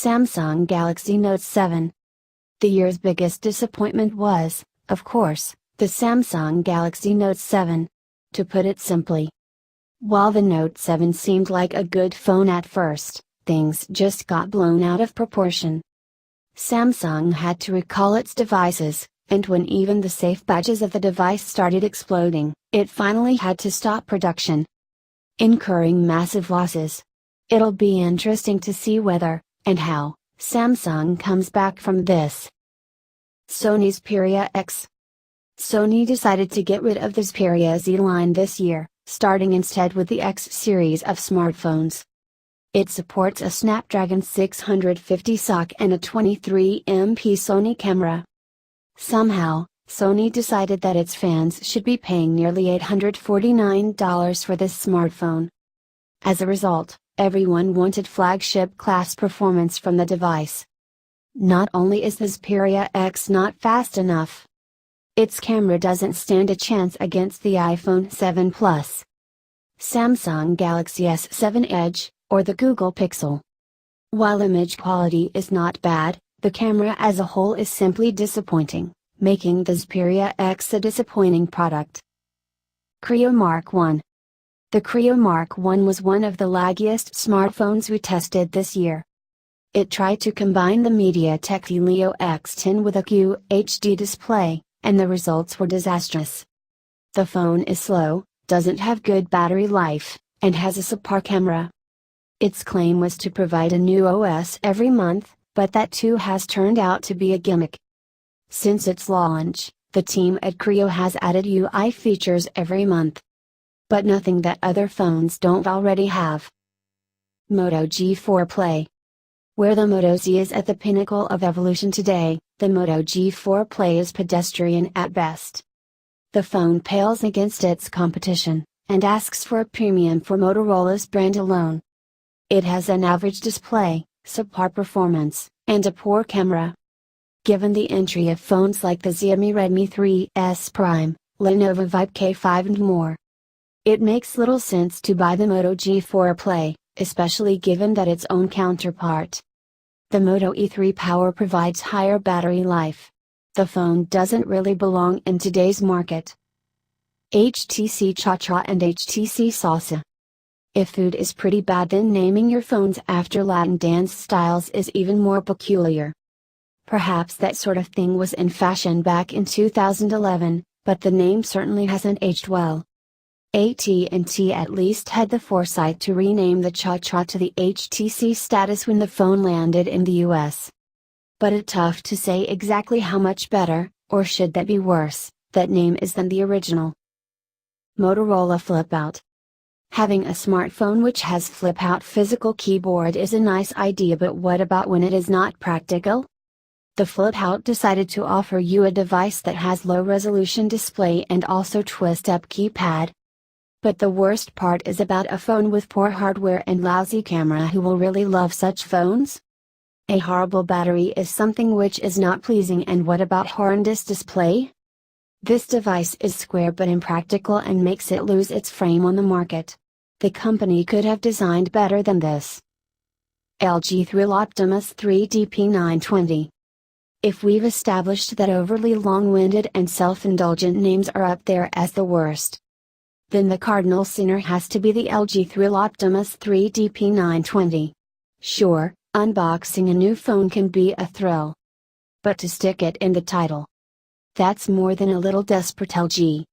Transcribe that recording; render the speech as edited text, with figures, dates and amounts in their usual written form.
Samsung Galaxy Note 7. The year's biggest disappointment was, of course, the Samsung Galaxy Note 7. To put it simply, while the Note 7 seemed like a good phone at first, things just got blown out of proportion. Samsung had to recall its devices, and when even the safe badges of the device started exploding, it finally had to stop production, incurring massive losses. It'll be interesting to see whether, and how, Samsung comes back from this. Sony Xperia X. Sony decided to get rid of the Xperia Z line this year, starting instead with the X series of smartphones. It supports a Snapdragon 650 SoC and a 23MP Sony camera. Somehow, Sony decided that its fans should be paying nearly $849 for this smartphone. As a result, everyone wanted flagship-class performance from the device. Not only is the Xperia X not fast enough, its camera doesn't stand a chance against the iPhone 7 Plus, Samsung Galaxy S7 Edge, or the Google Pixel. While image quality is not bad, the camera as a whole is simply disappointing, making the Xperia X a disappointing product. Creo Mark 1. The Creo Mark 1 was one of the laggiest smartphones we tested this year. It tried to combine the MediaTek Helio X10 with a QHD display, and the results were disastrous. The phone is slow, doesn't have good battery life, and has a subpar camera. Its claim was to provide a new OS every month, but that too has turned out to be a gimmick. Since its launch, the team at Creo has added UI features every month, but nothing that other phones don't already have. Moto G4 Play. Where the Moto Z is at the pinnacle of evolution today, the Moto G4 Play is pedestrian at best. The phone pales against its competition, and asks for a premium for Motorola's brand alone. It has an average display, subpar performance, and a poor camera. Given the entry of phones like the Xiaomi Redmi 3S Prime, Lenovo Vibe K5 and more, it makes little sense to buy the Moto G4 Play, especially given that its own counterpart, the Moto E3 Power, provides higher battery life. The phone doesn't really belong in today's market. HTC ChaCha and HTC Salsa. If food is pretty bad, then naming your phones after Latin dance styles is even more peculiar. Perhaps that sort of thing was in fashion back in 2011, but the name certainly hasn't aged well. AT&T at least had the foresight to rename the ChaCha to the HTC status when the phone landed in the US. But it's tough to say exactly how much better, or should that be worse, that name is than the original. Motorola Flipout. Having a smartphone which has flip-out physical keyboard is a nice idea, but what about when it is not practical? The Flipout decided to offer you a device that has low-resolution display and also twist-up keypad. But the worst part is about a phone with poor hardware and lousy camera. Who will really love such phones? A horrible battery is something which is not pleasing, and what about horrendous display? This device is square but impractical and makes it lose its frame on the market. The company could have designed better than this. LG Thrill Optimus 3D P920. If we've established that overly long-winded and self-indulgent names are up there as the worst, then the cardinal sinner has to be the LG Thrill Optimus 3D P920. Sure, unboxing a new phone can be a thrill, but to stick it in the title, that's more than a little desperate. LG